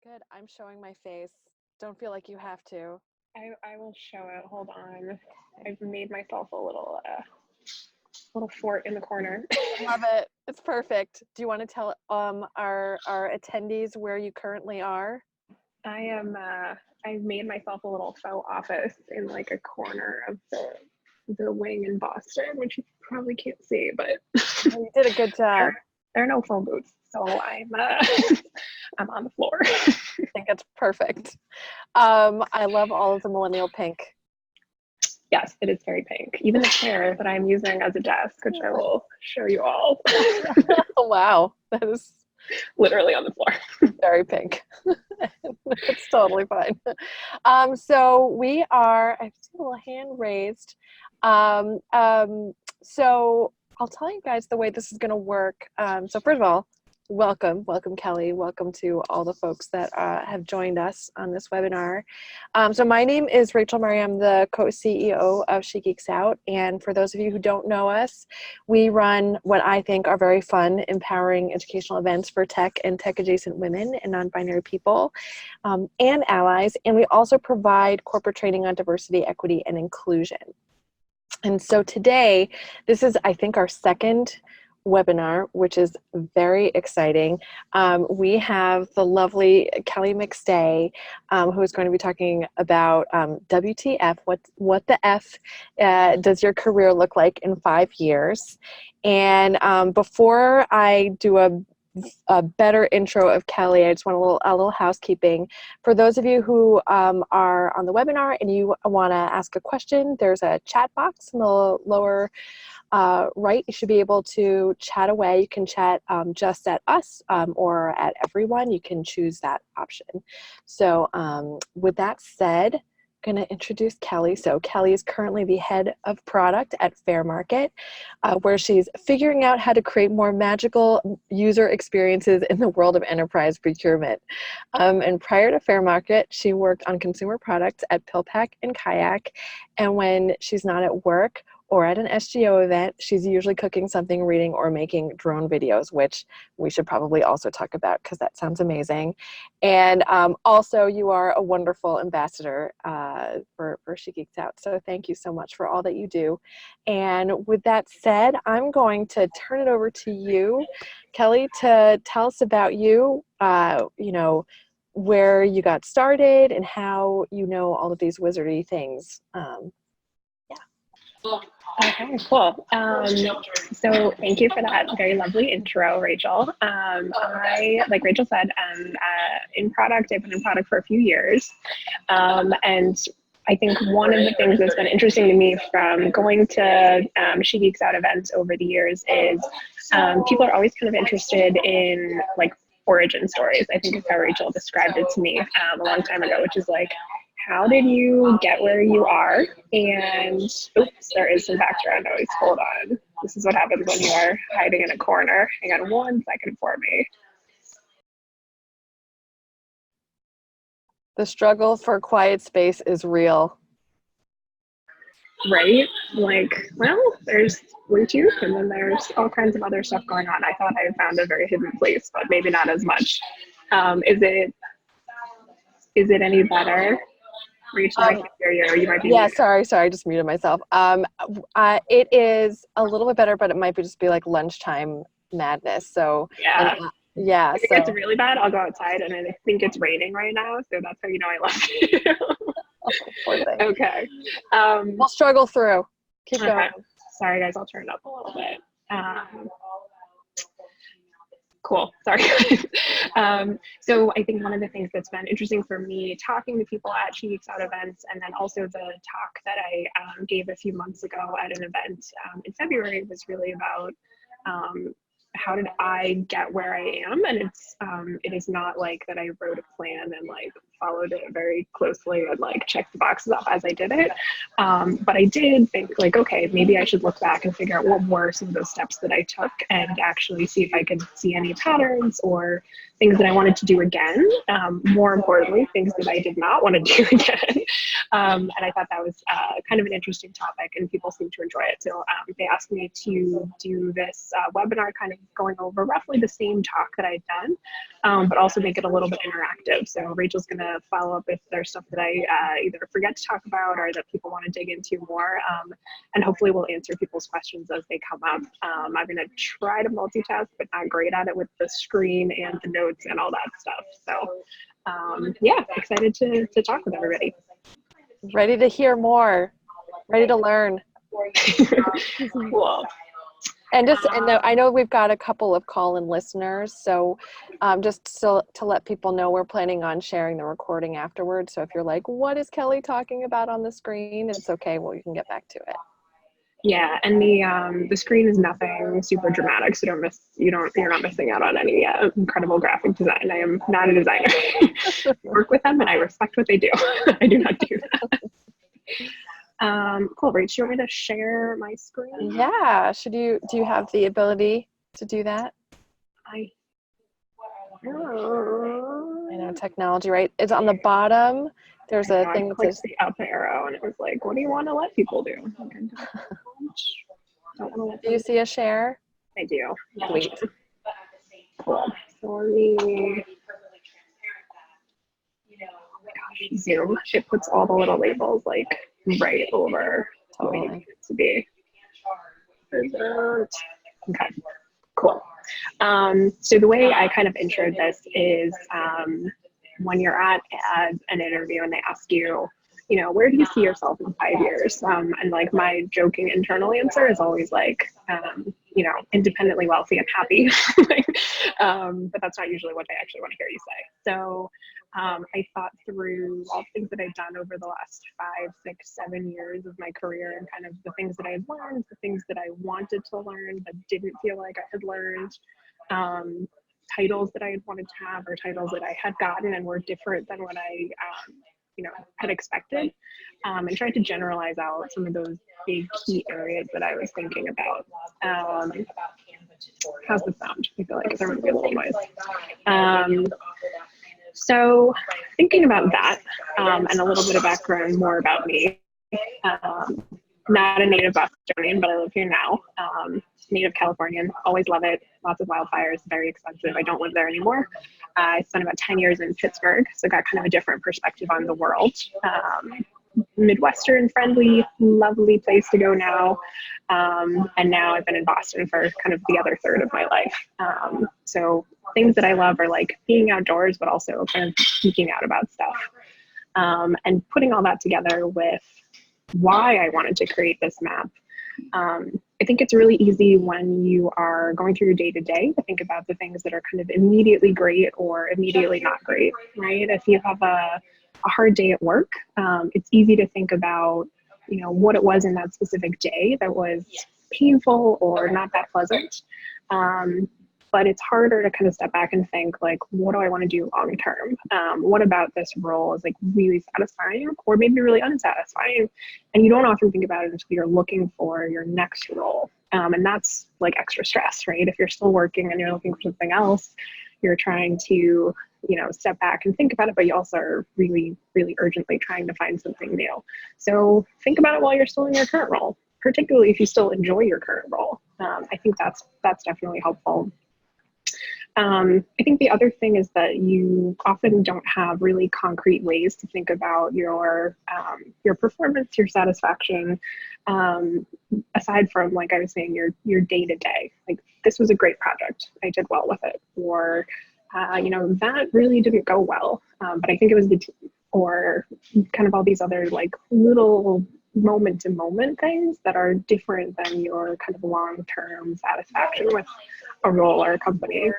good. I'm showing my face. Don't feel like you have to. I will show it. Hold on. I've made myself a little fort in the corner. Love it. It's perfect. Do you want to tell our attendees where you currently are? I've made myself a little faux office in like a corner of the wing in Boston, which you probably can't see, but You did a good job. there are no phone booths, so I'm I'm on the floor. I think it's perfect. I love all of the millennial pink. Yes, it is very pink. Even the chair that I'm using as a desk, which I will show you all. Oh, wow. That is literally on the floor. Very pink. It's totally fine. So we are, I see a little hand raised. So I'll tell you guys the way this is going to work. So first of all, welcome Kelly. Welcome to all the folks that have joined us on this webinar. So my name is Rachel Murray. I'm the co-CEO of She Geeks Out. And for those of you who don't know us, we run what I think are very fun, empowering educational events for tech and tech adjacent women and non-binary people and allies. And we also provide corporate training on diversity, equity, and inclusion. And so today, this is, I think, our second webinar, which is very exciting. We have the lovely Kelly McStay, who is going to be talking about WTF, what the F does your career look like in 5 years. And before I do a better intro of Kelly, I just want a little housekeeping. For those of you who are on the webinar and you want to ask a question, there's a chat box in the lower right. You should be able to chat away. You can chat just at us or at everyone. You can choose that option. So with that said, I'm going to introduce Kelly. So Kelly is currently the head of product at Fairmarkit, where she's figuring out how to create more magical user experiences in the world of enterprise procurement. And prior to Fairmarkit, she worked on consumer products at PillPack and Kayak. And when she's not at work or at an SGO event, she's usually cooking something, reading, or making drone videos, which we should probably also talk about because that sounds amazing. And also, you are a wonderful ambassador for She Geeks Out. So thank you so much for all that you do. And with that said, I'm going to turn it over to you, Kelly, to tell us about you, where you got started and how you know all of these wizardy things. Okay, cool. So thank you for that very lovely intro, Rachel. I, like Rachel said, am in product. I've been in product for a few years. And I think one of the things that's been interesting to me from going to She Geeks Out events over the years is people are always kind of interested in like origin stories. I think is how Rachel described it to me a long time ago, which is like, how did you get where you are? And oops, there is some background noise. Hold on. This is what happens when you are hiding in a corner. Hang on 1 second for me. The struggle for quiet space is real. Right? Like, well, there's Bluetooth and then there's all kinds of other stuff going on. I thought I found a very hidden place, but maybe not as much. Is it any better? Rachel, I can hear you. You might be muted. Sorry, I just muted myself. It is a little bit better, but it might just be like lunchtime madness. So yeah. If it's really bad, I'll go outside, and I think it's raining right now, so that's how you know I love you. Poor thing. Okay. We'll struggle through. Keep going. Sorry, guys, I'll turn it up a little bit. Cool. Sorry. So I think one of the things that's been interesting for me talking to people at She Geeks Out events, and then also the talk that I gave a few months ago at an event in February, was really about how did I get where I am? And it is not like that I wrote a plan and like followed it very closely and like checked the boxes off as I did it. But I did think like, okay, maybe I should look back and figure out what were some of those steps that I took and actually see if I could see any patterns or things that I wanted to do again. More importantly, things that I did not want to do again. And I thought that was kind of an interesting topic and people seem to enjoy it. So they asked me to do this webinar kind of going over roughly the same talk that I'd done, but also make it a little bit interactive. So Rachel's going to follow up if there's stuff that I either forget to talk about or that people want to dig into more. And hopefully we'll answer people's questions as they come up. I'm going to try to multitask, but not great at it with the screen and the notes and all that stuff. So yeah, excited to talk with everybody. Ready to hear more, ready to learn. Cool. And I know we've got a couple of call-in listeners, so just to let people know, we're planning on sharing the recording afterwards. So if you're like, what is Kelly talking about on the screen? It's okay. Well, you can get back to it. Yeah, and the screen is nothing super dramatic, so you're not missing out on any incredible graphic design. I am not a designer. I work with them and I respect what they do. I do not do that. Cool, Rach, do you want me to share my screen? Yeah, do you have the ability to do that? I know, technology, right? It's on the bottom. There's a thing that says the up arrow, and it was like, what do you want to let people do? Do you see a share? I do. Sweet. Cool. So let me, Zoom. It puts all the little labels like right over what you need it to be. Okay. Cool. So the way I kind of introed this is when you're at an interview and they ask you, where do you see yourself in 5 years? And like my joking internal answer is always like, independently wealthy and happy. But that's not usually what I actually want to hear you say. So I thought through all the things that I've done over the last 5, 6, 7 years of my career and kind of the things that I've learned, the things that I wanted to learn but didn't feel like I had learned, titles that I had wanted to have or titles that I had gotten and were different than what I had expected, and tried to generalize out some of those big key areas that I was thinking about. How's the sound? I feel like there might be a little noise. So thinking about that, and a little bit of background more about me. Not a native Bostonian, but I live here now. Native Californian, always love it. Lots of wildfires, very expensive. I don't live there anymore. I spent about 10 years in Pittsburgh, so got kind of a different perspective on the world. Midwestern friendly, lovely place to go now. And now I've been in Boston for kind of the other third of my life. So things that I love are like being outdoors, but also kind of geeking out about stuff. And putting all that together with why I wanted to create this map. I think it's really easy when you are going through your day-to-day to think about the things that are kind of immediately great or immediately not great, right? If you have a hard day at work, it's easy to think about, what it was in that specific day that was painful or not that pleasant. But it's harder to kind of step back and think like, what do I want to do long term? What about this role is like really satisfying or maybe really unsatisfying? And you don't often think about it until you're looking for your next role. And that's like extra stress, right? If you're still working and you're looking for something else, you're trying to, step back and think about it, but you also are really, really urgently trying to find something new. So think about it while you're still in your current role, particularly if you still enjoy your current role. I think that's definitely helpful. I think the other thing is that you often don't have really concrete ways to think about your performance, your satisfaction, aside from, like I was saying, your day-to-day. Like, this was a great project. I did well with it. Or, that really didn't go well, but I think it was the team. Or kind of all these other like little moment-to-moment things that are different than your kind of long-term satisfaction with a role or a company.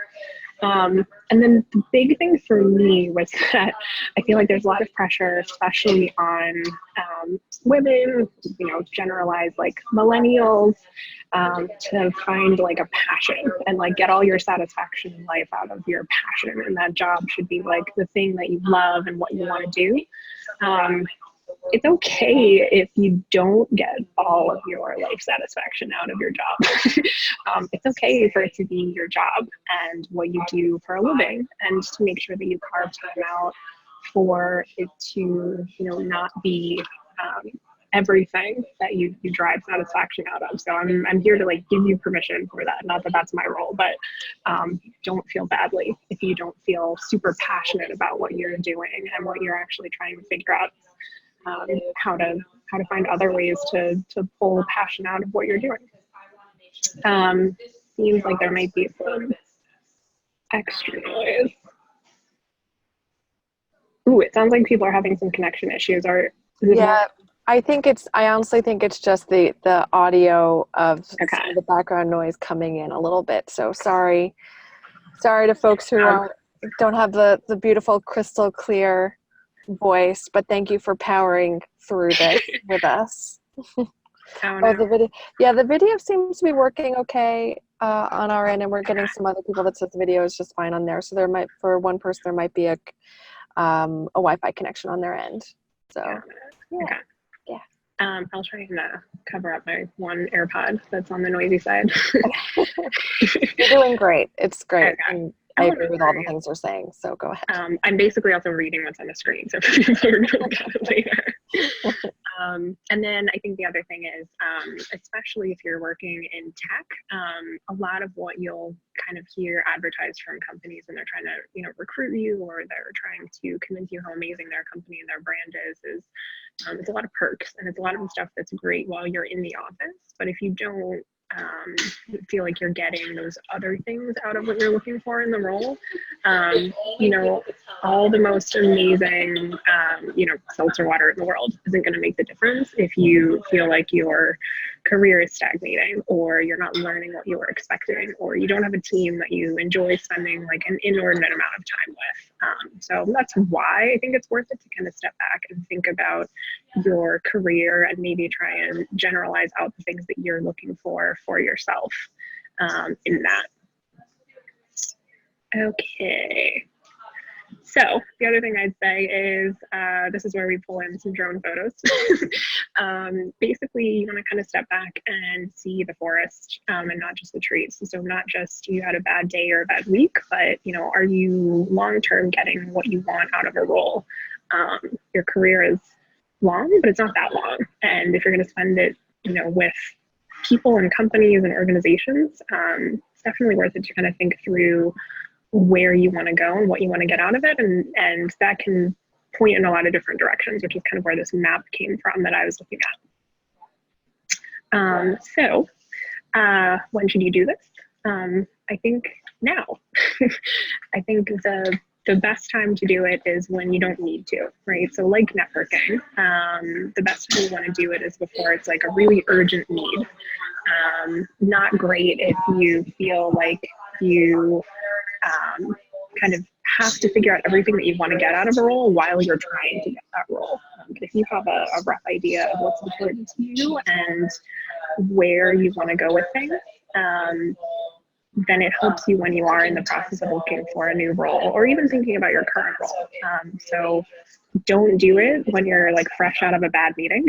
And then the big thing for me was that I feel like there's a lot of pressure, especially on women, generalized like millennials, to find like a passion and like get all your satisfaction in life out of your passion. And that job should be like the thing that you love and what you want to do. It's okay if you don't get all of your life satisfaction out of your job. It's okay for it to be your job and what you do for a living, and to make sure that you carve time out for it to, not be everything that you drive satisfaction out of. So I'm here to like give you permission for that. Not that that's my role, but don't feel badly if you don't feel super passionate about what you're doing and what you're actually trying to figure out, how to find other ways to pull passion out of what you're doing. Seems like there might be some extra noise. Ooh, it sounds like people are having some connection issues. Yeah, I honestly think it's just the audio of some of the background noise coming in a little bit. So sorry to folks who don't have the beautiful crystal clear voice, but thank you for powering through this with us. The video seems to be working okay on our end, and we're getting some other people that says the video is just fine on there. So for one person there might be a Wi-Fi connection on their end. So I'll try and cover up my one AirPod that's on the noisy side. You're doing great. It's great. Okay. And I agree with all the things you're saying. So go ahead. I'm basically also reading what's on the screen, so people are going to look at it later. And then I think the other thing is, especially if you're working in tech, a lot of what you'll kind of hear advertised from companies when they're trying to, recruit you, or they're trying to convince you how amazing their company and their brand is it's a lot of perks, and it's a lot of stuff that's great while you're in the office. But if you don't feel like you're getting those other things out of what you're looking for in the role, all the most amazing, seltzer water in the world isn't going to make the difference if you feel like your career is stagnating, or you're not learning what you were expecting, or you don't have a team that you enjoy spending like an inordinate amount of time with. So that's why I think it's worth it to kind of step back and think about your career and maybe try and generalize out the things that you're looking for yourself in that. Okay. So the other thing I'd say is, this is where we pull in some drone photos. Basically, you want to kind of step back and see the forest, and not just the trees. So not just you had a bad day or a bad week, but, are you long-term getting what you want out of a role? Your career is long, but it's not that long. And if you're going to spend it, with people and companies and organizations, it's definitely worth it to kind of think through where you want to go and what you want to get out of it. And that can point in a lot of different directions, which is kind of where this map came from that I was looking at. So when should you do this? I think now. I think the best time to do it is when you don't need to, right? So like networking, the best time you want to do it is before it's like a really urgent need. Not great if you feel like you kind of have to figure out everything that you want to get out of a role while you're trying to get that role. But if you have a rough idea of what's important to you and where you want to go with things, then it helps you when you are in the process of looking for a new role, or even thinking about your current role. So don't do it when you're like fresh out of a bad meeting,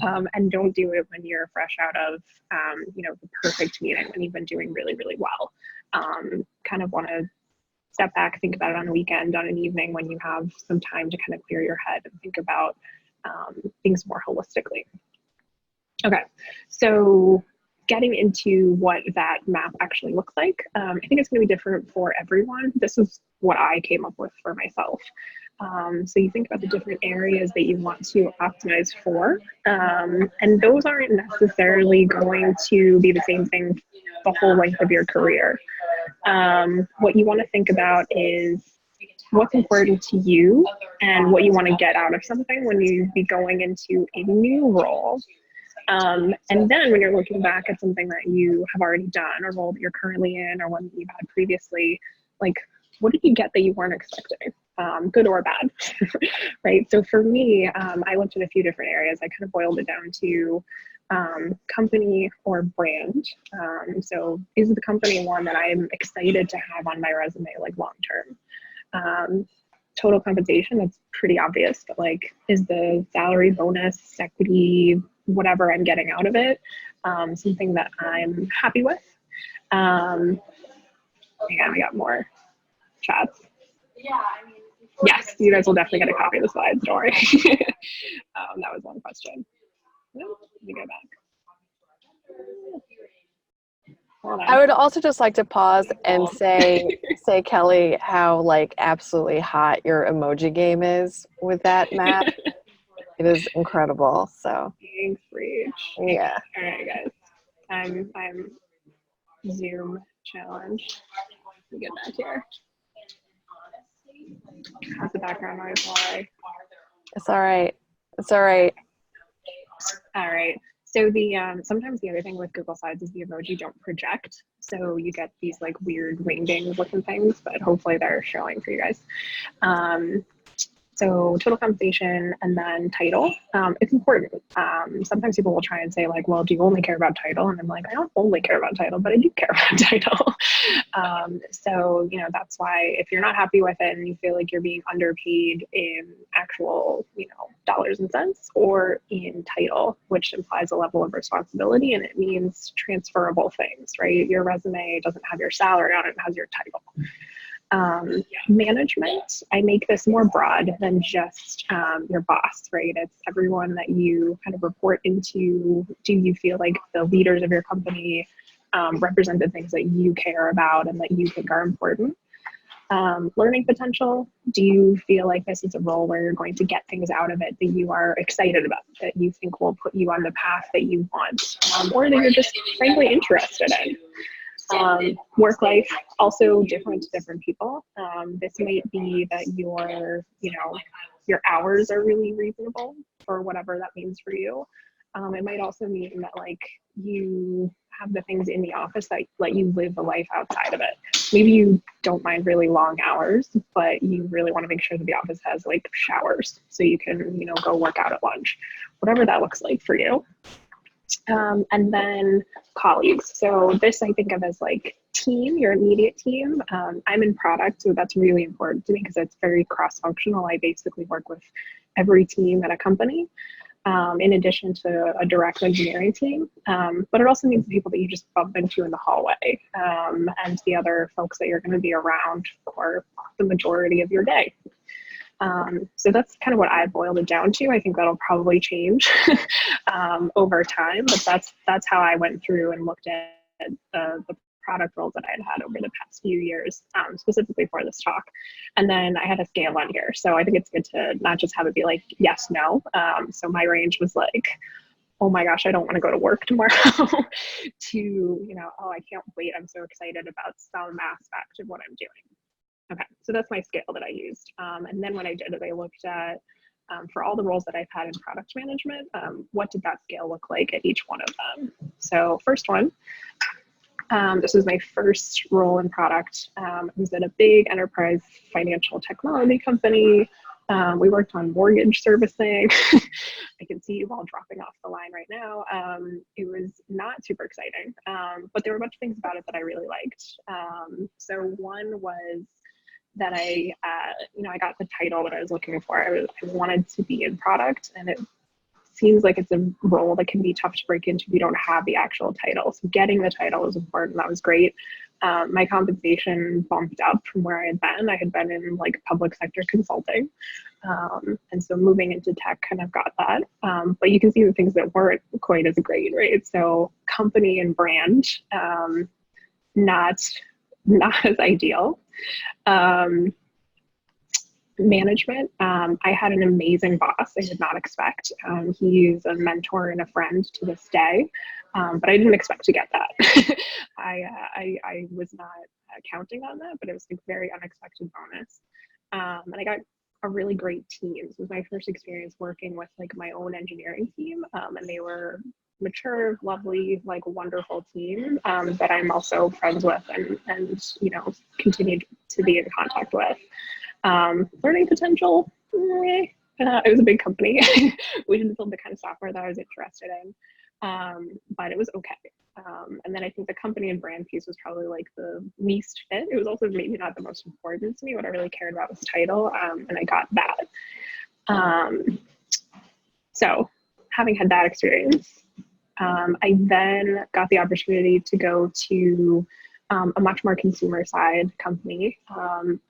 and don't do it when you're fresh out of, the perfect meeting when you've been doing really, really well. Kind of want to step back, think about it on a weekend, on an evening when you have some time to kind of clear your head and think about things more holistically. Okay, so getting into what that map actually looks like, I think it's going to be different for everyone. This is what I came up with for myself. So you think about the different areas that you want to optimize for, and those aren't necessarily going to be the same thing the whole length of your career. What you want to think about is what's important to you and what you want to get out of something when you be going into a new role. And then when you're looking back at something that you have already done, or role that you're currently in, or one that you've had previously, like, what did you get that you weren't expecting, good or bad, right? So for me, I looked at a few different areas. I kind of boiled it down to company or brand. So is the company one that I'm excited to have on my resume, like long term? Total compensation, that's pretty obvious, but like, is the salary, bonus, equity, whatever I'm getting out of it, something that I'm happy with? Hang on, we got more chats. Yes, you guys will definitely get a copy of the slides, don't worry. That was one question. Let me go back. Hold on. I would also just like to pause and say, Kelly, how like absolutely hot your emoji game is with that map. It is incredible. So Thanks, Reach. yeah. All right, guys. I'm Zoom challenge. Let me get back here. How's the background noise? Why? It's all right. It's all right. All right. So the sometimes the other thing with Google Slides is the emoji don't project. So you get these like weird wingding looking things, but hopefully they're showing for you guys. So total compensation and then title. It's important. Sometimes people will try and say like, well, do you only care about title? And I'm like, I don't only care about title, but I do care about title. So, you know, that's why if you're not happy with it and you feel like you're being underpaid in actual, you know, dollars and cents or in title, which implies a level of responsibility and it means transferable things, right? Your resume doesn't have your salary on it, it has your title. Management, I make this more broad than just your boss, right? It's everyone that you kind of report into. Do you feel like the leaders of your company represent the things that you care about and that you think are important? Learning potential, do you feel like this is a role where you're going to get things out of it that you are excited about, that you think will put you on the path that you want, or that you're just frankly interested in? Work life, also different to different people. This might be that your, you know, your hours are really reasonable for whatever that means for you. It might also mean that like you have the things in the office that let you live a life outside of it. Maybe you don't mind really long hours, but you really want to make sure that the office has like showers so you can, you know, go work out at lunch, whatever that looks like for you. And then colleagues. So this I think of as like team, your immediate team. I'm in product, so that's really important to me because it's very cross-functional. I basically work with every team at a company, in addition to a direct engineering team. But it also means the people that you just bump into in the hallway, and the other folks that you're going to be around for the majority of your day. So that's kind of what I boiled it down to. I think that'll probably change over time, but that's how I went through and looked at the product roles that I had over the past few years, specifically for this talk. And then I had a scale on here. So I think it's good to not just have it be like, yes, no. So my range was like, oh my gosh, I don't want to go to work tomorrow to, you know, oh, I can't wait. I'm so excited about some aspect of what I'm doing. Okay, so that's my scale that I used. And then what I did is I looked at, for all the roles that I've had in product management, what did that scale look like at each one of them? So first one, this was my first role in product. It was at a big enterprise financial technology company. We worked on mortgage servicing. I can see you all dropping off the line right now. It was not super exciting, but there were a bunch of things about it that I really liked. So one was that I got the title that I was looking for. I wanted to be in product, and it seems like it's a role that can be tough to break into if you don't have the actual title. So getting the title was important. That was great. My compensation bumped up from where I had been. I had been in like public sector consulting. And so moving into tech kind of got that. But you can see the things that weren't quite as great, right? So company and brand, not as ideal. Management, I had an amazing boss I did not expect. He's a mentor and a friend to this day, but I didn't expect to get that. I was not counting on that, but it was a very unexpected bonus. And I got a really great team. This was my first experience working with like my own engineering team, and they were mature, lovely, like wonderful team that I'm also friends with and you know, continued to be in contact with. Learning potential, it was a big company. We didn't build the kind of software that I was interested in, but it was okay. And then I think the company and brand piece was probably like the least fit. It was also maybe not the most important to me. What I really cared about was title, and I got that. So having had that experience, I then got the opportunity to go to a much more consumer side company,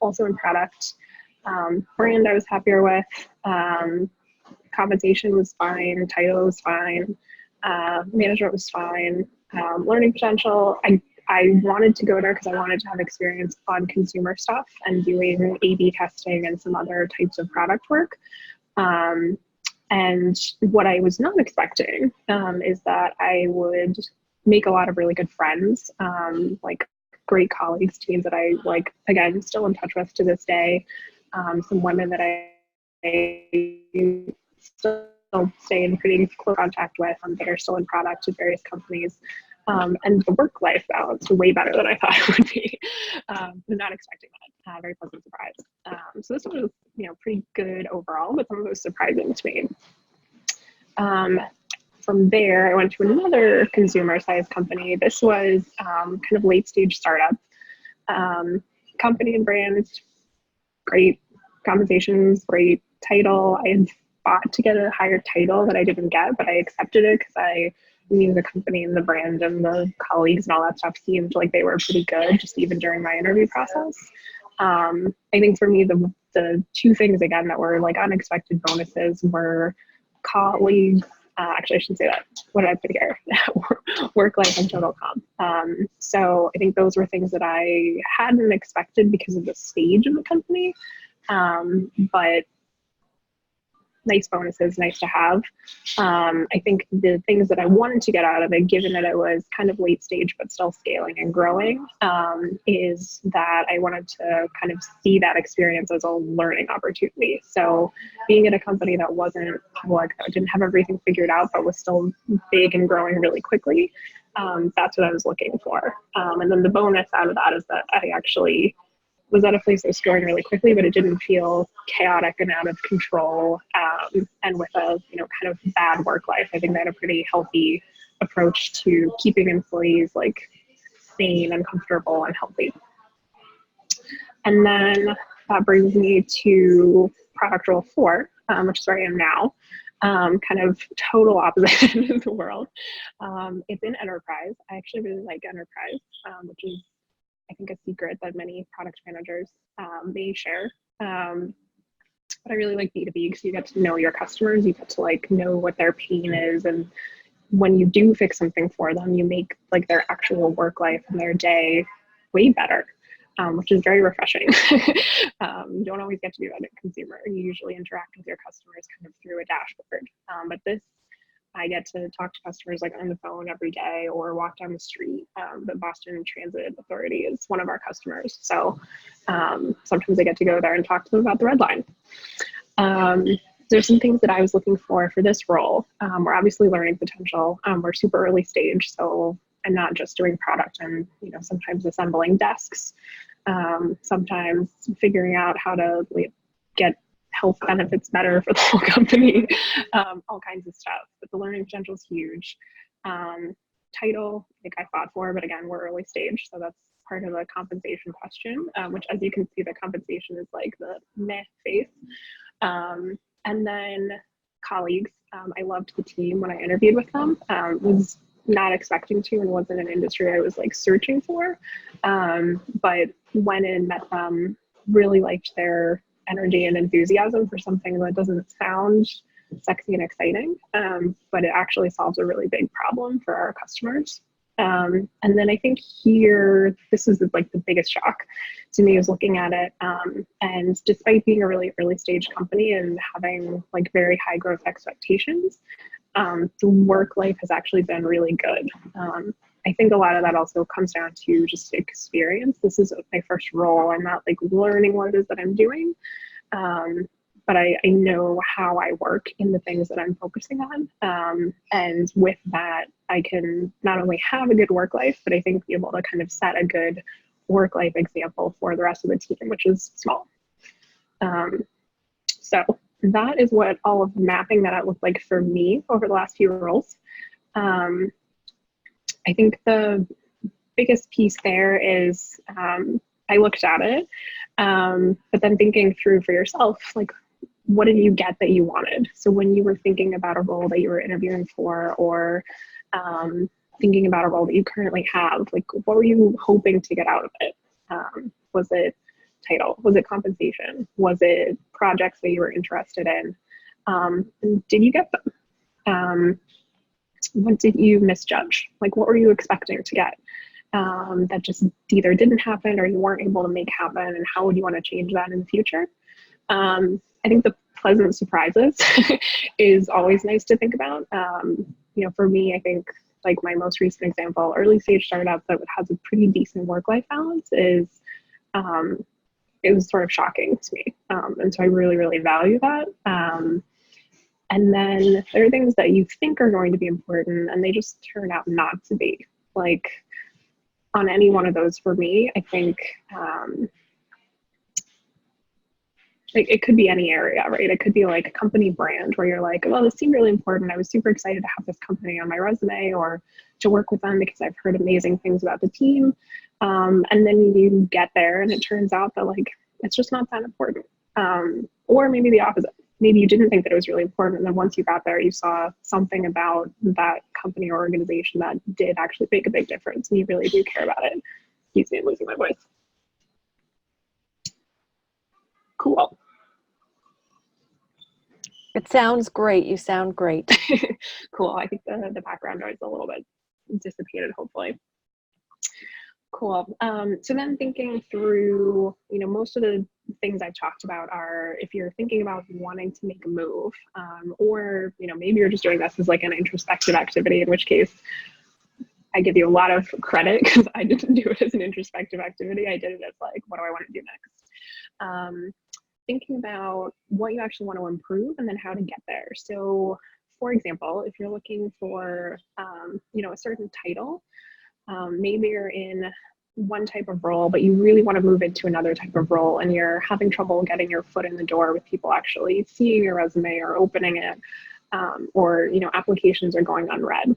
also in product. Brand I was happier with. Compensation was fine. Title was fine. Management was fine. Learning potential, I wanted to go there because I wanted to have experience on consumer stuff and doing A/B testing and some other types of product work. And what I was not expecting is that I would make a lot of really good friends, like great colleagues, teams that I like, again, still in touch with to this day. Some women that I still stay in pretty close contact with that are still in product at various companies. And the work-life balance way better than I thought it would be. Was not expecting that. Very pleasant surprise. So this one was, pretty good overall, but some of it was surprising to me. From there, I went to another consumer-sized company. This was kind of late-stage startup. Company and brand, great compensations, great title. I had fought to get a higher title that I didn't get, but I accepted it because I knew the company and the brand and the colleagues and all that stuff seemed like they were pretty good, just even during my interview process. I think for me, the two things, again, that were like unexpected bonuses were colleagues. Actually, I shouldn't say that. What did I put here? Work life and total comp. So I think those were things that I hadn't expected because of the stage of the company. But nice bonuses, nice to have. I think the things that I wanted to get out of it, given that it was kind of late stage but still scaling and growing, is that I wanted to kind of see that experience as a learning opportunity. So being at a company that wasn't public, that didn't have everything figured out, but was still big and growing really quickly, that's what I was looking for. And then the bonus out of that is that I actually was at a place that was growing really quickly, but it didn't feel chaotic and out of control, and with a kind of bad work life. I think they had a pretty healthy approach to keeping employees like sane and comfortable and healthy. And then that brings me to product role 4, which is where I am now. Kind of total opposite end of the world. It's in enterprise. I actually really like enterprise, which is, I think, a secret that many product managers may share. But I really like B2B because you get to know your customers, you get to like know what their pain is, and when you do fix something for them, you make like their actual work life and their day way better, which is very refreshing. You don't always get to do that in consumer. You usually interact with your customers kind of through a dashboard. But this, I get to talk to customers like on the phone every day or walk down the street. The Boston Transit Authority is one of our customers. So sometimes I get to go there and talk to them about the red line. There's some things that I was looking for this role. We're obviously learning potential. We're super early stage, so I'm not just doing product. I'm sometimes assembling desks, sometimes figuring out how to get health benefits better for the whole company, all kinds of stuff. But the learning potential is huge. Title, I think I fought for, but again, we're early stage, so that's part of a compensation question, which, as you can see, the compensation is like the meh face. And then colleagues, I loved the team when I interviewed with them. Was not expecting to, and wasn't an industry I was like searching for, but went in, met them, really liked their energy and enthusiasm for something that doesn't sound sexy and exciting, but it actually solves a really big problem for our customers. And then I think here, this is like the biggest shock to me, was looking at it. And despite being a really early stage company and having like very high growth expectations, the work life has actually been really good. I think a lot of that also comes down to just experience. This is my first role. I'm not like learning what it is that I'm doing, but I know how I work in the things that I'm focusing on. And with that, I can not only have a good work life, but I think be able to kind of set a good work life example for the rest of the team, which is small. So that is what all of the mapping that it looked like for me over the last few roles. I think the biggest piece there is I looked at it, but then thinking through for yourself, like, what did you get that you wanted? So when you were thinking about a role that you were interviewing for, or thinking about a role that you currently have, like, what were you hoping to get out of it? Was it title? Was it compensation? Was it projects that you were interested in? And did you get them? What did you misjudge? Like, what were you expecting to get that just either didn't happen or you weren't able to make happen? And how would you want to change that in the future? I think the pleasant surprises is always nice to think about. You know, for me, I think like my most recent example, early stage startup that has a pretty decent work-life balance is, it was sort of shocking to me. And so I really, really value that. And then there are things that you think are going to be important and they just turn out not to be. Like on any one of those for me, I think it could be any area, right? It could be like a company brand where you're like, well, this seemed really important. I was super excited to have this company on my resume or to work with them because I've heard amazing things about the team. And then you get there and it turns out that like, it's just not that important. Or maybe the opposite. Maybe you didn't think that it was really important. And then once you got there, you saw something about that company or organization that did actually make a big difference. And you really do care about it. Excuse me, I'm losing my voice. Cool. It sounds great. You sound great. Cool. I think the background noise is a little bit dissipated, hopefully. Cool. So then thinking through, you know, most of the things I've talked about are if you're thinking about wanting to make a move, or, you know, maybe you're just doing this as like an introspective activity, in which case I give you a lot of credit because I didn't do it as an introspective activity. I did it as like, what do I want to do next? Thinking about what you actually want to improve and then how to get there. So for example, if you're looking for, you know, a certain title, maybe you're in one type of role, but you really want to move into another type of role and you're having trouble getting your foot in the door with people actually seeing your resume or opening it, or, you know, applications are going unread.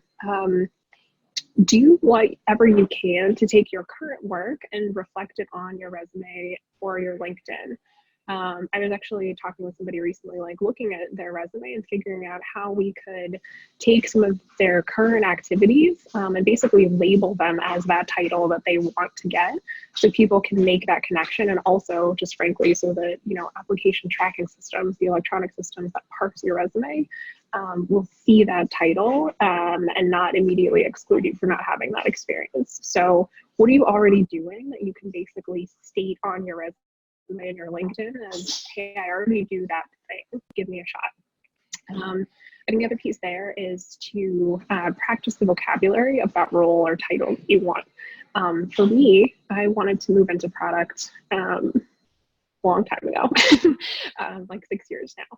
Do whatever you can to take your current work and reflect it on your resume or your LinkedIn. I was actually talking with somebody recently, like looking at their resume and figuring out how we could take some of their current activities and basically label them as that title that they want to get so people can make that connection. And also just frankly, so that, you know, application tracking systems, the electronic systems that parse your resume will see that title and not immediately exclude you for not having that experience. So what are you already doing that you can basically state on your resume and your LinkedIn as, hey, I already do that thing, give me a shot. I think the other piece there is to practice the vocabulary of that role or title you want. For me, I wanted to move into product a long time ago, like 6 years now.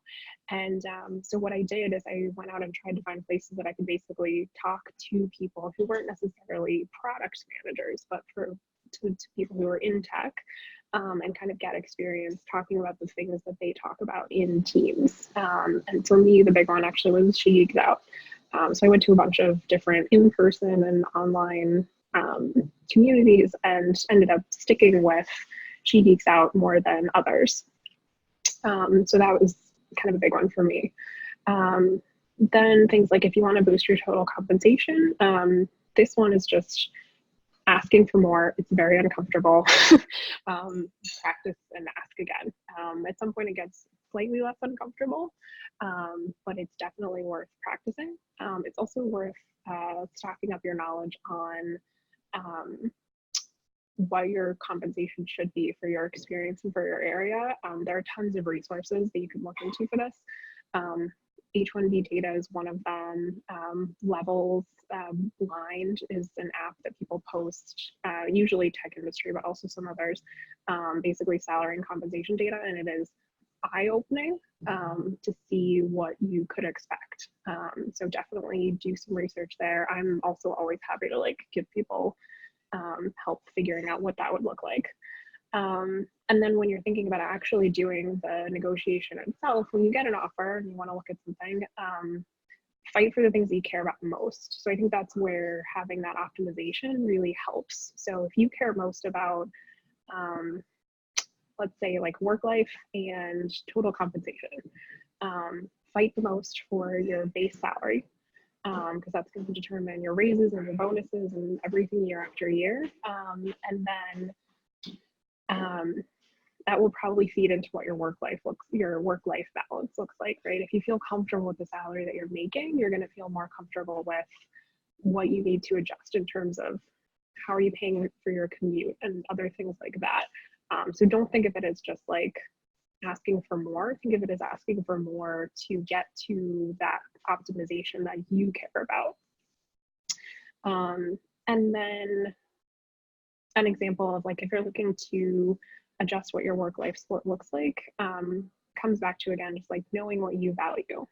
And so what I did is I went out and tried to find places that I could basically talk to people who weren't necessarily product managers, but to people who were in tech, and kind of get experience talking about the things that they talk about in teams. And for me, the big one actually was Geeks out. So I went to a bunch of different in-person and online communities and ended up sticking with Geeks out more than others. So that was kind of a big one for me. Then things like if you want to boost your total compensation, this one is just asking for more. It's very uncomfortable. Practice and ask again. At some point it gets slightly less uncomfortable, but it's definitely worth practicing. It's also worth stocking up your knowledge on what your compensation should be for your experience and for your area. There are tons of resources that you can look into for this. H1B data is one of them. Levels Blind is an app that people post, usually tech industry, but also some others, basically salary and compensation data, and it is eye-opening to see what you could expect. So definitely do some research there. I'm also always happy to like give people help figuring out what that would look like. And then when you're thinking about actually doing the negotiation itself, when you get an offer and you want to look at something, fight for the things that you care about most. So I think that's where having that optimization really helps. So if you care most about, let's say like work life and total compensation, fight the most for your base salary, because that's going to determine your raises and your bonuses and everything year after year. And then that will probably feed into what your work-life balance looks like, right? If you feel comfortable with the salary that you're making, you're going to feel more comfortable with what you need to adjust in terms of how are you paying for your commute and other things like that. So don't think of it as just like asking for more. Think of it as asking for more to get to that optimization that you care about. And then an example of like, if you're looking to adjust what your work-life split looks like, comes back to, again, just like knowing what you value.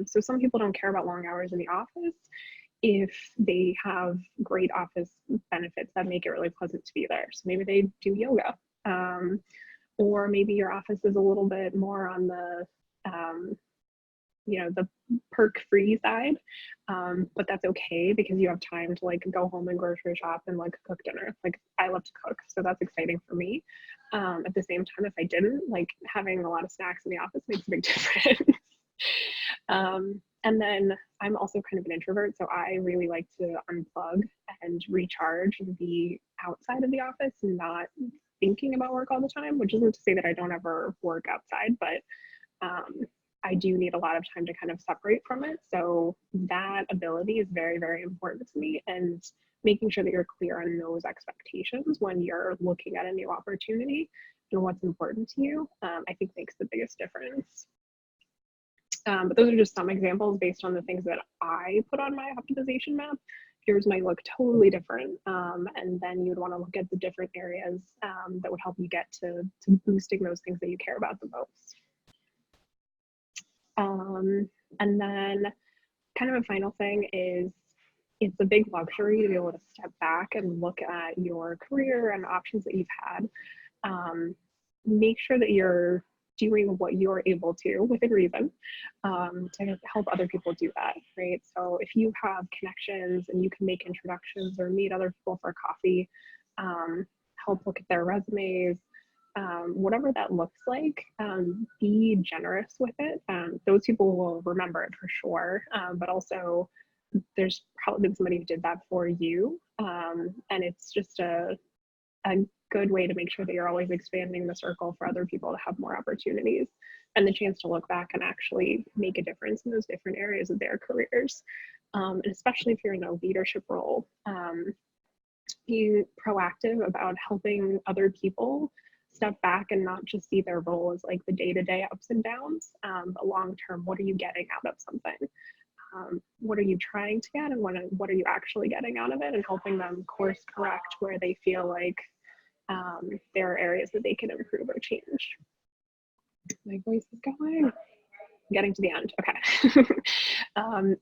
So some people don't care about long hours in the office if they have great office benefits that make it really pleasant to be there. So maybe they do yoga, or maybe your office is a little bit more on the, the perk-free side, but that's okay because you have time to like go home and grocery shop and like cook dinner. Like I love to cook, so that's exciting for me. At the same time, if I didn't, like having a lot of snacks in the office makes a big difference. And then I'm also kind of an introvert, so I really like to unplug and recharge and be outside of the office and not thinking about work all the time, which isn't to say that I don't ever work outside, but I do need a lot of time to kind of separate from it. So that ability is very, very important to me, and making sure that you're clear on those expectations when you're looking at a new opportunity and what's important to you, I think makes the biggest difference. But those are just some examples based on the things that I put on my optimization map. Yours might look totally different. And then you'd want to look at the different areas that would help you get to boosting those things that you care about the most. And then kind of a final thing is, it's a big luxury to be able to step back and look at your career and options that you've had. Make sure that you're doing what you're able to within reason to help other people do that, right? So if you have connections and you can make introductions or meet other people for coffee, help look at their resumes, whatever that looks like, be generous with it. Those people will remember it for sure, but also there's probably been somebody who did that for you, and it's just a good way to make sure that you're always expanding the circle for other people to have more opportunities and the chance to look back and actually make a difference in those different areas of their careers. And especially if you're in a leadership role, be proactive about helping other people step back and not just see their role as like the day-to-day ups and downs, but long-term, what are you getting out of something? What are you trying to get, and what are you actually getting out of it, and helping them course correct where they feel like there are areas that they can improve or change. My voice is going. Getting to the end. Okay.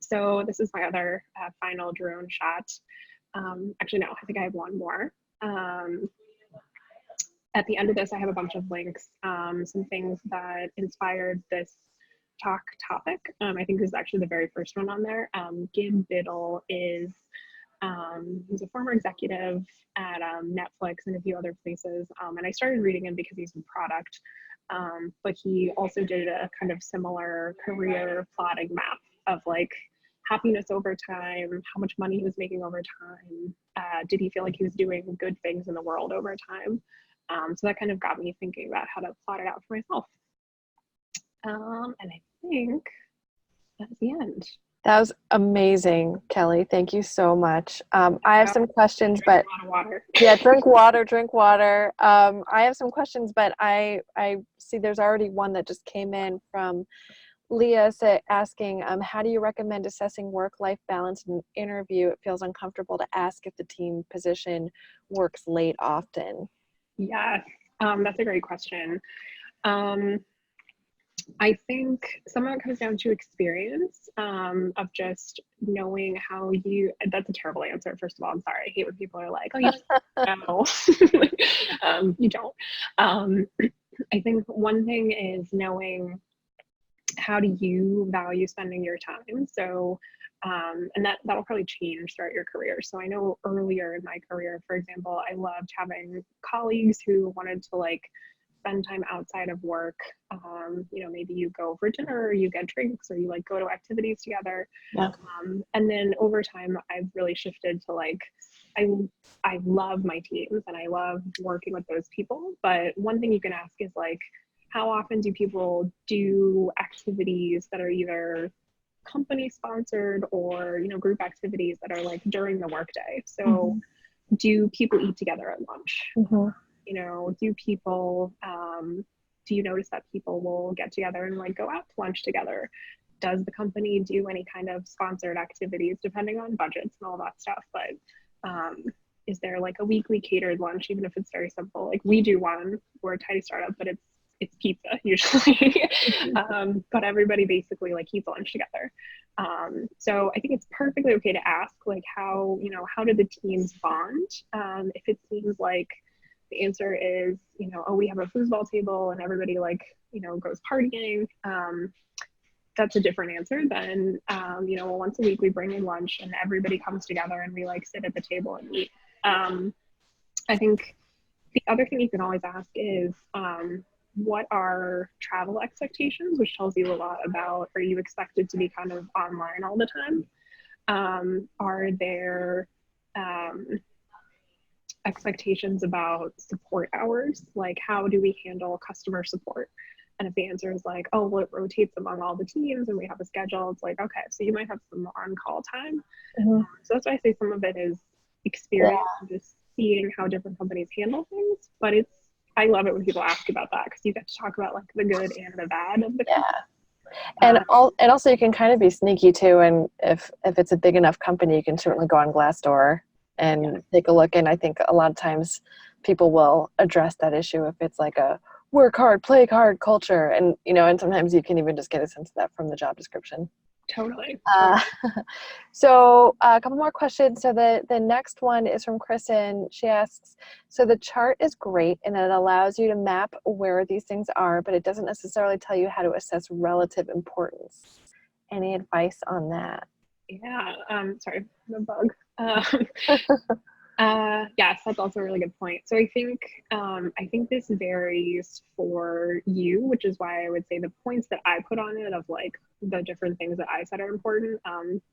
So this is my other final drone shot. Actually, no, I think I have one more. At the end of this, I have a bunch of links, some things that inspired this talk topic. I think this is actually the very first one on there. Gib Biddle is, he's a former executive at Netflix and a few other places. And I started reading him because he's in product, but he also did a kind of similar career plotting map of like happiness over time, how much money he was making over time, did he feel like he was doing good things in the world over time. So that kind of got me thinking about how to plot it out for myself. And I think that's the end. That was amazing, Kelly. Thank you so much. I have some questions, but a lot of water. Yeah, drink water. I have some questions, but I see there's already one that just came in from Leah asking, how do you recommend assessing work-life balance in an interview? It feels uncomfortable to ask if the team position works late often. Yes, that's a great question. I think some of it comes down to experience, of just knowing how you, that's a terrible answer. First of all, I'm sorry. I hate when people are like, oh, you just know. You don't. I think one thing is knowing how do you value spending your time. So, and that'll probably change throughout your career. So I know earlier in my career, for example, I loved having colleagues who wanted to like spend time outside of work. You know, maybe you go for dinner, or you get drinks, or you like go to activities together. Yeah. And then over time, I've really shifted to like, I love my teams and I love working with those people. But one thing you can ask is like, how often do people do activities that are either company sponsored or, you know, group activities that are like during the workday? So do people eat together at lunch? You know, do people, do you notice that people will get together and like go out to lunch together? Does the company do any kind of sponsored activities depending on budgets and all that stuff? But is there like a weekly catered lunch, even if it's very simple? Like we do one, we're a tiny startup, but it's pizza usually. But everybody basically like eats lunch together. So I think it's perfectly okay to ask like how, you know, how do the teams bond? If it seems like the answer is, you know, oh, we have a foosball table and everybody like, you know, goes partying. That's a different answer than, you know, well, once a week we bring in lunch and everybody comes together and we like sit at the table and eat. I think the other thing you can always ask is, what are travel expectations, which tells you a lot about, are you expected to be kind of online all the time? Are there expectations about support hours? Like how do we handle customer support? And if the answer is like, oh, well, it rotates among all the teams and we have a schedule, it's like, okay, so you might have some on-call time. So that's why I say some of it is experience and just seeing how different companies handle things. But I love it when people ask about that because you get to talk about like the good and the bad of the company. And also you can kind of be sneaky too. And if it's a big enough company, you can certainly go on Glassdoor and take a look. And I think a lot of times people will address that issue if it's like a work hard, play hard culture. And, you know, and sometimes you can even just get a sense of that from the job description. Totally. So a couple more questions. So the next one is from Kristen. She asks, so the chart is great and it allows you to map where these things are, but it doesn't necessarily tell you how to assess relative importance. Any advice on that? Yeah. Sorry, the bug. Yes, that's also a really good point. So I think this varies for you, which is why I would say the points that I put on it of like the different things that I said are important.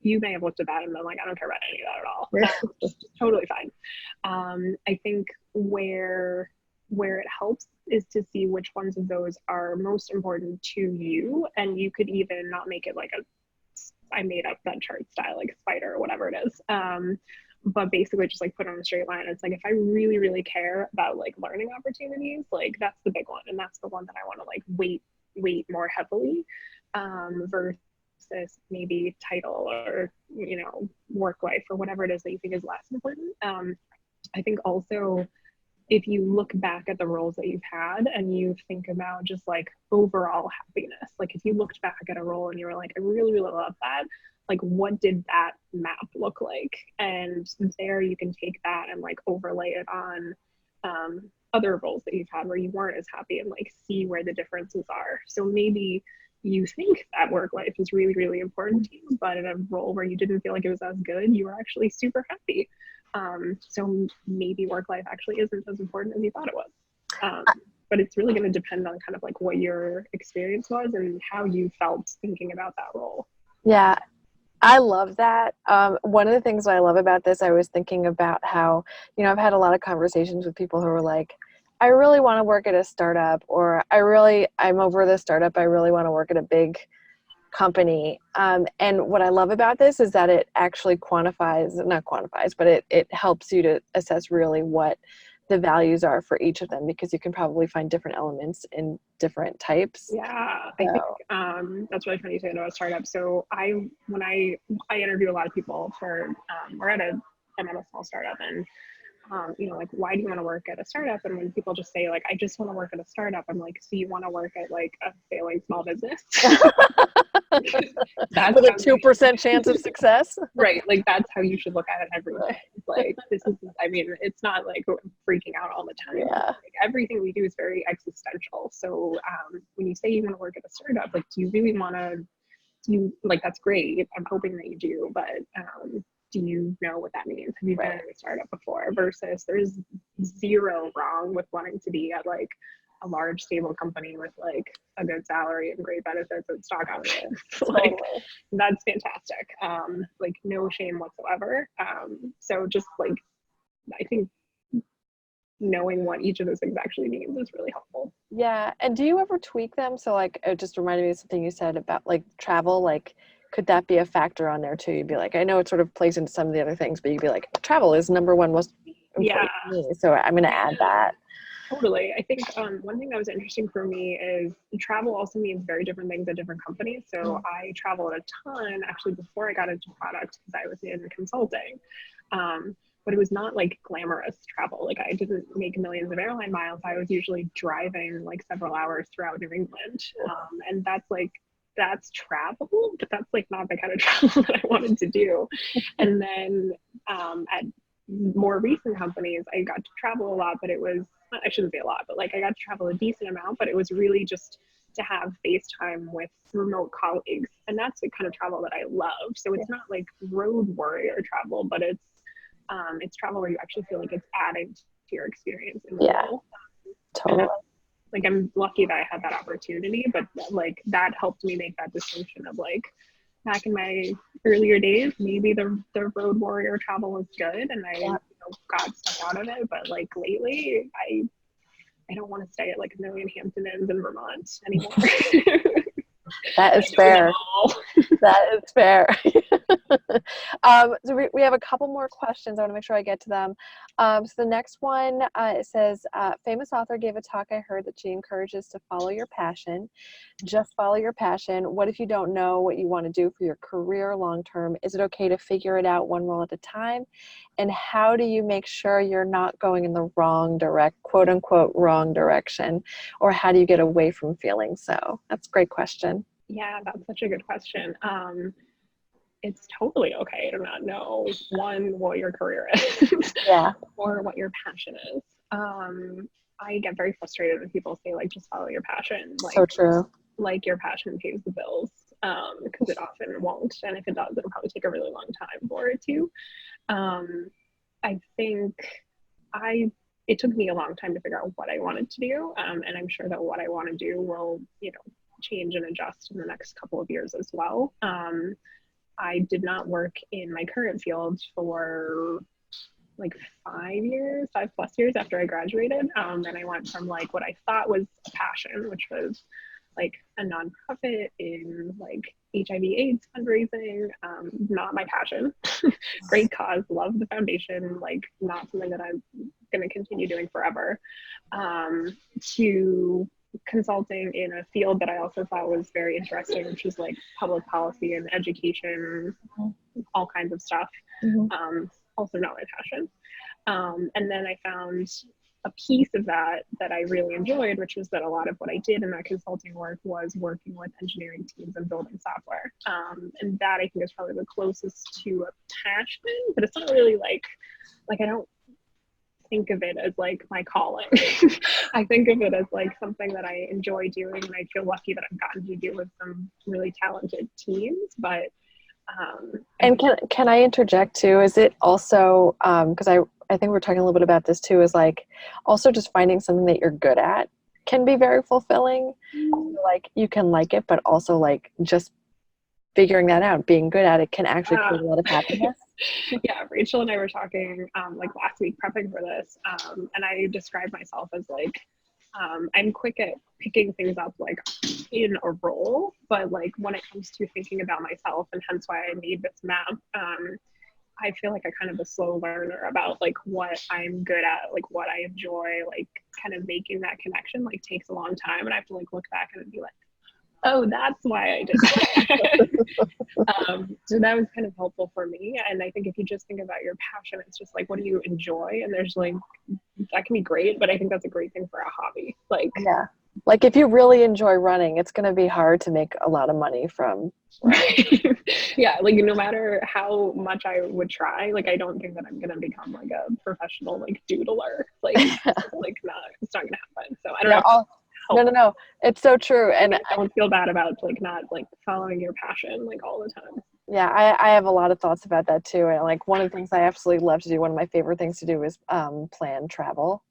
You may have looked at that and been like, I don't care about any of that at all. Just totally fine. I think where it helps is to see which ones of those are most important to you, and you could even not make it like I made up that chart style, like spider or whatever it is. But basically just like put on a straight line. It's like, if I really, really care about like learning opportunities, like that's the big one. And that's the one that I want to like weight more heavily, versus maybe title or, you know, work life or whatever it is that you think is less important. I think also if you look back at the roles that you've had and you think about just like overall happiness, like if you looked back at a role and you were like, I really, really love that, like what did that map look like? And there you can take that and like overlay it on other roles that you've had where you weren't as happy and like see where the differences are. So maybe you think that work life is really, really important to you, but in a role where you didn't feel like it was as good, you were actually super happy. So maybe work life actually isn't as important as you thought it was. But it's really going to depend on kind of like what your experience was and how you felt thinking about that role. Yeah, I love that. One of the things I love about this, I was thinking about how, you know, I've had a lot of conversations with people who are like, I really want to work at a startup, or I'm over the startup. I really want to work at a big company. And what I love about this is that it actually not quantifies, but it helps you to assess really what the values are for each of them, because you can probably find different elements in different types. Yeah, I think that's really funny to say about a startup. So when I interview a lot of people for, I'm at a small startup, and you know, like, why do you want to work at a startup? And when people just say like, I just want to work at a startup, I'm like, so you want to work at like a failing small business? That's with a 2% chance of success. Right. Like that's how you should look at it every day. Like I mean, it's not like freaking out all the time. Yeah. Like, everything we do is very existential. So when you say you want to work at a startup, like, do you really want to, like, that's great. I'm hoping that you do, but do you know what that means? Have you been in a startup before? Versus there's zero wrong with wanting to be at like a large stable company with like a good salary and great benefits and stock options. Totally. Like that's fantastic. Like no shame whatsoever. So just like, I think knowing what each of those things actually means is really helpful. Yeah. And do you ever tweak them? So like, it just reminded me of something you said about like travel, like, could that be a factor on there too? You'd be like, I know it sort of plays into some of the other things, but you'd be like, travel is number one most important to me. So I'm going to add that. Totally. I think one thing that was interesting for me is travel also means very different things at different companies. So I traveled a ton actually before I got into product because I was in consulting. But it was not like glamorous travel. Like I didn't make millions of airline miles. I was usually driving like several hours throughout New England. And that's travel, but that's like not the kind of travel that I wanted to do. And then at more recent companies, I got to travel a lot, but it was, I shouldn't say a lot, but like I got to travel a decent amount, but it was really just to have FaceTime with remote colleagues. And that's the kind of travel that I love. So it's not like road warrior travel, but it's travel where you actually feel like it's adding to your experience in the role. Totally. Like I'm lucky that I had that opportunity, but like that helped me make that distinction of like back in my earlier days, maybe the road warrior travel was good and I got stuff out of it, but like lately I don't want to stay at like a million Hampton Inns in Vermont anymore. That is fair. That is fair. So we have a couple more questions. I want to make sure I get to them. So the next one, it says, famous author gave a talk. I heard that she encourages to follow your passion. Just follow your passion. What if you don't know what you want to do for your career long term? Is it okay to figure it out one role at a time? And how do you make sure you're not going in the quote unquote, wrong direction? Or how do you get away from feeling so? That's a great question. Yeah, that's such a good question. It's totally okay to not know what your career is or what your passion is. I get very frustrated when people say like, just follow your passion. Like, so true. Like your passion pays the bills, because it often won't. And if it does, it'll probably take a really long time for it to. I think it took me a long time to figure out what I wanted to do. And I'm sure that what I want to do will, change and adjust in the next couple of years as well. I did not work in my current field for like 5+ years after I graduated. And I went from like what I thought was a passion, which was like a nonprofit in like HIV/AIDS fundraising, not my passion. Great cause, love the foundation, like not something that I'm going to continue doing forever, to consulting in a field that I also thought was very interesting, which is like public policy and education, all kinds of stuff. Also not my passion. And then I found a piece of that I really enjoyed, which was that a lot of what I did in that consulting work was working with engineering teams and building software. And that I think is probably the closest to a passion, but it's not really like I don't think of it as like my calling. I think of it as like something that I enjoy doing, and I feel lucky that I've gotten to do with some really talented teams. But and can I interject too? Is it also because I think we're talking a little bit about this too, is like also just finding something that you're good at can be very fulfilling. Like you can like it, but also like just figuring that out, being good at it can actually create a lot of happiness. Yeah, Rachel and I were talking like last week prepping for this, and I described myself as like I'm quick at picking things up like in a role, but like when it comes to thinking about myself, and hence why I made this map, I feel like I kind of a slow learner about like what I'm good at, like what I enjoy, like kind of making that connection like takes a long time, and I have to like look back and be like, oh, that's why I did that. So that was kind of helpful for me. And I think if you just think about your passion, it's just like, what do you enjoy? And there's like, that can be great, but I think that's a great thing for a hobby. Like, yeah. Like if you really enjoy running, it's going to be hard to make a lot of money from. Right. Yeah. Like no matter how much I would try, like, I don't think that I'm going to become like a professional, like doodler, like, it's not going to happen. So I don't know. No. It's so true. And I don't feel bad about like not like following your passion like all the time. Yeah, I have a lot of thoughts about that too. And like one of the things I absolutely love to do, one of my favorite things to do is plan travel.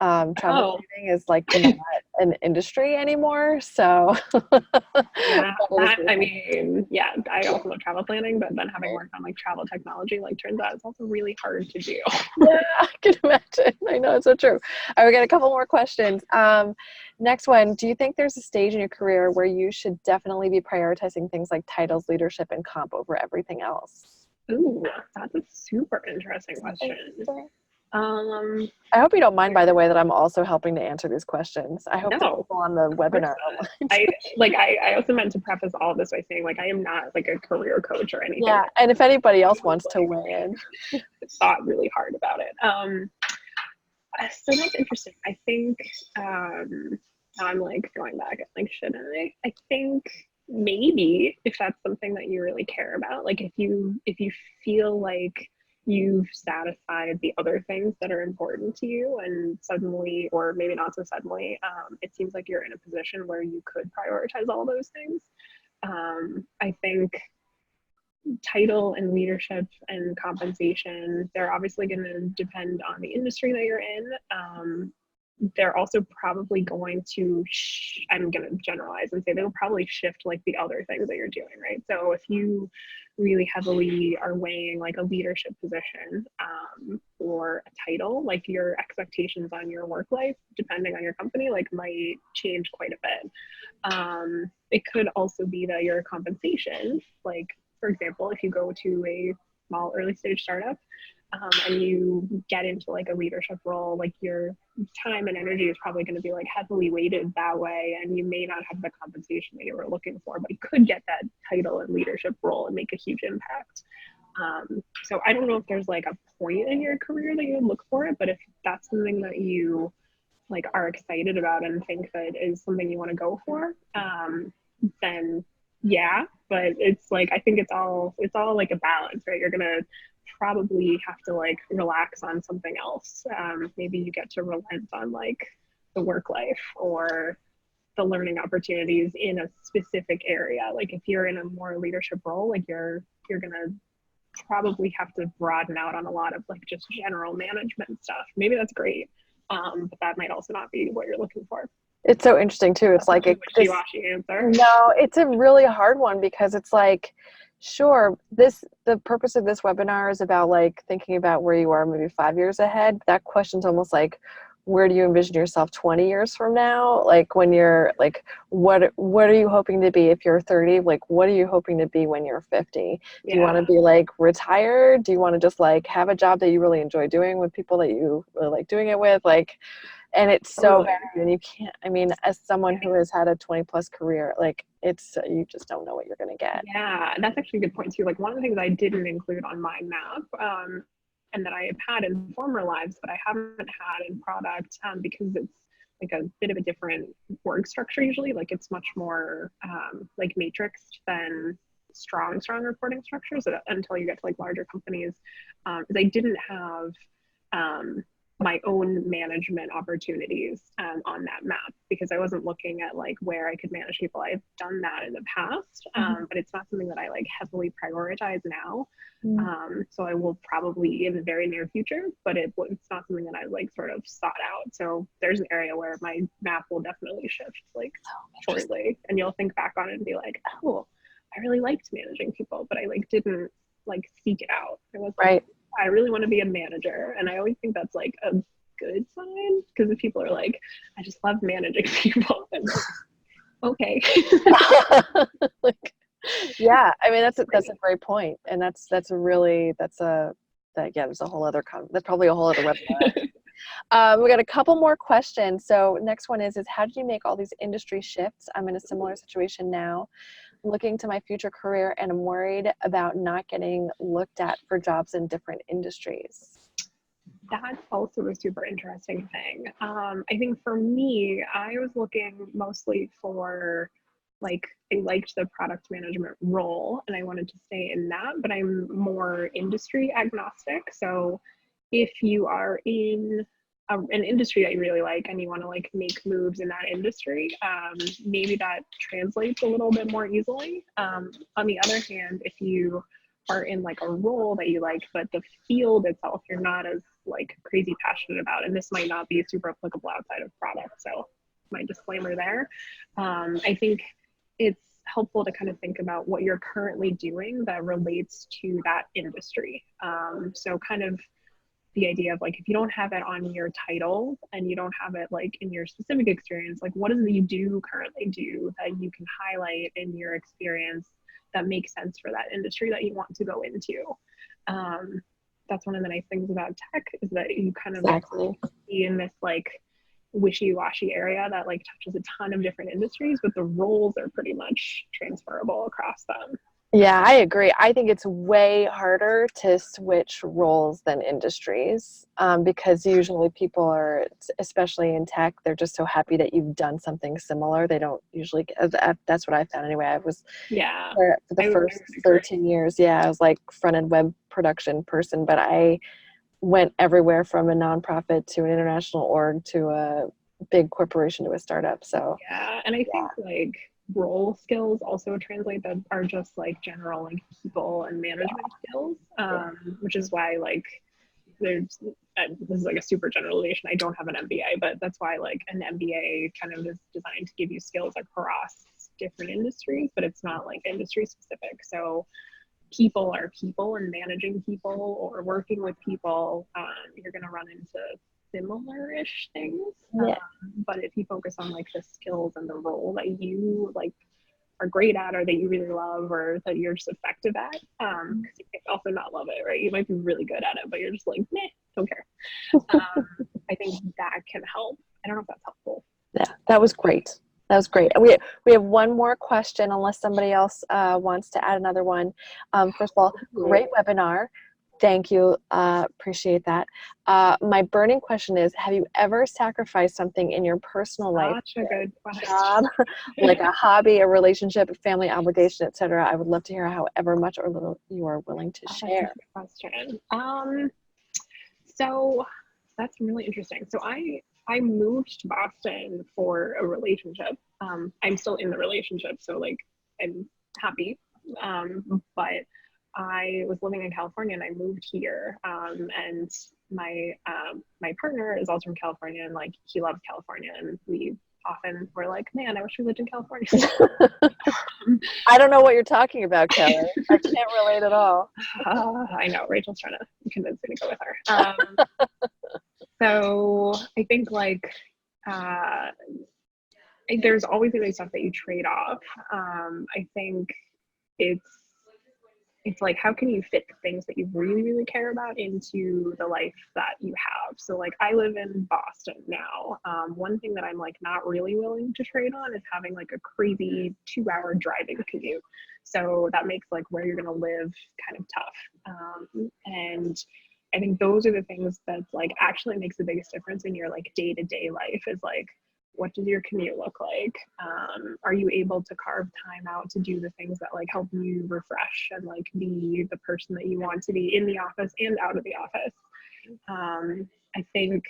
Travel Oh, planning is like not an industry anymore. So yeah, that is that, really I mean, yeah, I also love travel planning, but then having funny. worked on like travel technology, like turns out it's also really hard to do. Yeah, I can imagine. I know, it's so true. All right, we got a couple more questions. Next one, do you think there's a stage in your career where you should definitely be prioritizing things like titles, leadership, and comp over everything else? Ooh, that's a super interesting question. Um, I hope you don't mind, by the way, that I'm also helping to answer these questions. I hope the no, people on the of course webinar not. don't mind. I also meant to preface all this by saying like I am not like a career coach or anything Yeah, like and if anybody else that. wants to weigh in. Thought really hard about it. So that's interesting. I think now I'm like going back and like, should I think maybe if that's something that you really care about, like if you feel like you've satisfied the other things that are important to you, and suddenly, or maybe not so suddenly, it seems like you're in a position where you could prioritize all those things. I think title and leadership and compensation, they're obviously going to depend on the industry that you're in. They're also probably going to, I'm going to generalize and say they'll probably shift like the other things that you're doing, right? So if you really heavily are weighing like a leadership position or a title, like your expectations on your work life, depending on your company, like might change quite a bit. It could also be that your compensation, like for example, if you go to a small early stage startup and you get into like a leadership role, like your time and energy is probably going to be like heavily weighted that way, and you may not have the compensation that you were looking for, but you could get that title and leadership role and make a huge impact. So I don't know if there's like a point in your career that you would look for it, but if that's something that you like are excited about and think that is something you want to go for, then yeah. But it's like I think it's all like a balance, right? You're gonna probably have to like relax on something else. Maybe you get to relent on like the work life or the learning opportunities in a specific area. Like if you're in a more leadership role, like you're gonna probably have to broaden out on a lot of like just general management stuff. Maybe that's great, but that might also not be what you're looking for. It's so interesting too. It's like Wishy-washy answer. no, it's a really hard one because it's like, sure, the purpose of this webinar is about like thinking about where you are maybe 5 years ahead. That question's almost like, where do you envision yourself 20 years from now? Like when you're like, what are you hoping to be if you're 30? Like, what are you hoping to be when you're 50? Do you want to be like retired? Do you want to just like have a job that you really enjoy doing with people that you really like doing it with? Like, and it's so varied, and you can't, I mean, as someone who has had a 20 plus career, like it's, you just don't know what you're going to get. Yeah, that's actually a good point too. Like one of the things I didn't include on my map, and that I have had in former lives, but I haven't had in product, because it's like a bit of a different org structure usually. Like it's much more like matrixed than strong reporting structures until you get to like larger companies. They didn't have my own management opportunities on that map because I wasn't looking at like where I could manage people. I've done that in the past, but it's not something that I like heavily prioritize now. So I will probably in the very near future, but it's not something that I like sort of sought out. So there's an area where my map will definitely shift like shortly, and you'll think back on it and be like, oh, I really liked managing people, but I like didn't like seek it out. I was right. I really want to be a manager. And I always think that's like a good sign because if people are like, I just love managing people. And like, okay. Like, yeah, I mean, that's a great point. And that's a really, there's a whole other, that's probably a whole other webinar. We got a couple more questions. So next one is how did you make all these industry shifts? I'm in a similar situation now, looking to my future career, and I'm worried about not getting looked at for jobs in different industries. That's also a super interesting thing. I think for me, I was looking mostly for like, I liked the product management role and I wanted to stay in that, but I'm more industry agnostic. So if you are in an industry that you really like and you want to like make moves in that industry, maybe that translates a little bit more easily. On the other hand, if you are in like a role that you like, but the field itself, you're not as like crazy passionate about. And this might not be super applicable outside of product. So my disclaimer there. I think it's helpful to kind of think about what you're currently doing that relates to that industry. So kind of the idea of like, if you don't have it on your title and you don't have it like in your specific experience, like what is it you do currently do that you can highlight in your experience that makes sense for that industry that you want to go into. That's one of the nice things about tech is that you kind of be in this like wishy-washy area that like touches a ton of different industries, but the roles are pretty much transferable across them. Yeah, I agree. I think it's way harder to switch roles than industries, because usually people are, especially in tech, they're just so happy that you've done something similar. They don't usually, that's what I found anyway. I was, for the first 13 years, I was like front-end web production person, but I went everywhere from a nonprofit to an international org to a big corporation to a startup. So and I think like role skills also translate that are just like general like people and management skills, which is why like there's this is like a super generalization. I don't have an MBA, but that's why like an MBA kind of is designed to give you skills across different industries, but it's not like industry specific. So people are people, and managing people or working with people, you're going to run into similar-ish things. But if you focus on like the skills and the role that you like are great at, or that you really love, or that you're just effective at, because you might also not love it, right? You might be really good at it, but you're just like, meh, don't care. I think that can help. I don't know if that's helpful. Yeah, that was great. That was great. We have one more question, unless somebody else wants to add another one. First of all, great webinar. Thank you. Appreciate that. My burning question is, have you ever sacrificed something in your personal life? Such a good question. Job, like a hobby, a relationship, a family obligation, etc. I would love to hear however much or little you are willing to share. That's a good question. So that's really interesting. So I moved to Boston for a relationship. I'm still in the relationship, so like I'm happy. But I was living in California and I moved here. And my partner is also from California, and like he loves California, and we often were like, man, I wish we lived in California. I don't know what you're talking about, Kelly. I can't relate at all. I know, Rachel's trying to convince me to go with her. So I think like there's always going to be stuff that you trade off. I think it's like, how can you fit the things that you really, really care about into the life that you have? So like I live in Boston now. One thing that I'm like not really willing to trade on is having like a crazy 2-hour driving commute. So that makes like where you're going to live kind of tough. And I think those are the things that like actually makes the biggest difference in your like day-to-day life, is like, what does your commute look like? Are you able to carve time out to do the things that like help you refresh and like be the person that you want to be in the office and out of the office? I think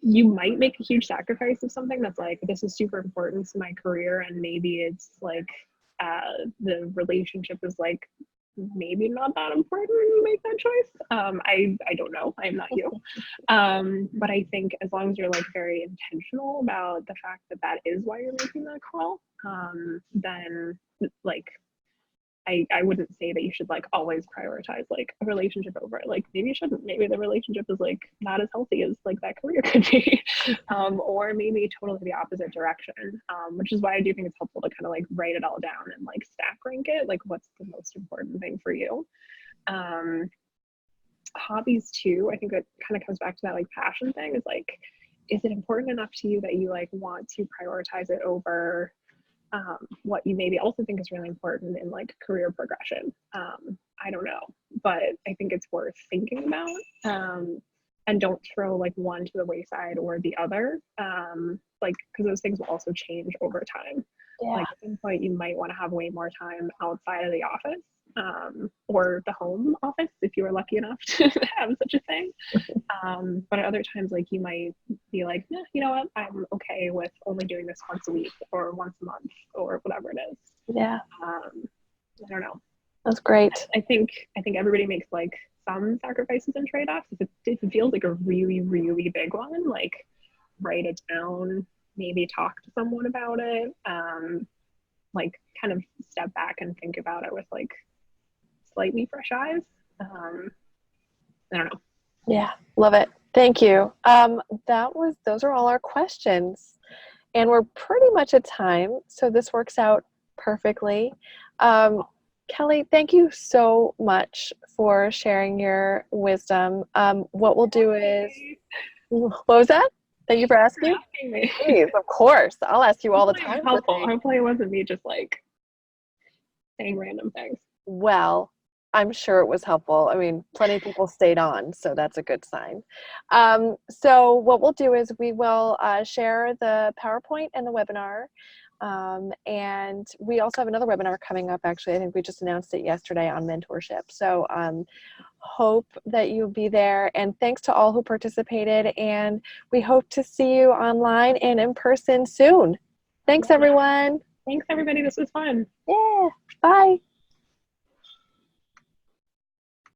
you might make a huge sacrifice of something that's like, this is super important to my career, and maybe it's like the relationship is like maybe not that important when you make that choice. I don't know. I'm not you. But I think as long as you're like very intentional about the fact that that is why you're making that call, then like I wouldn't say that you should like always prioritize like a relationship over it. Like maybe you shouldn't. Maybe the relationship is like not as healthy as like that career could be, or maybe totally the opposite direction. Which is why I do think it's helpful to kind of like write it all down and like stack rank it. Like what's the most important thing for you? Hobbies too. I think it kind of comes back to that like passion thing. Is like, is it important enough to you that you like want to prioritize it over what you maybe also think is really important in like career progression? I don't know, but I think it's worth thinking about, and don't throw like one to the wayside or the other, like because those things will also change over time. Like at some point you might want to have way more time outside of the office, or the home office if you are lucky enough to have such a thing. But at other times, like you might be like, nah, you know what, I'm okay with only doing this once a week or once a month or whatever it is. I don't know. That's great. I think everybody makes like some sacrifices and trade-offs. If it feels like a really, really big one, like write it down, maybe talk to someone about it, like kind of step back and think about it with like slightly fresh eyes. I don't know. Yeah, love it. Thank you. Those are all our questions. And we're pretty much at time, so this works out perfectly. Kelly, thank you so much for sharing your wisdom. What we'll do is, what was that? Thank you for asking. Me. Please, of course. I'll ask you all the time. Helpful. Hopefully it wasn't me just like saying random things. Well, I'm sure it was helpful. I mean, plenty of people stayed on, so that's a good sign. So what we'll do is we will share the PowerPoint and the webinar. And we also have another webinar coming up, actually. I think we just announced it yesterday on mentorship. So hope that you'll be there. And thanks to all who participated. And we hope to see you online and in person soon. Thanks, everyone. Thanks, everybody. This was fun. Yeah. Bye.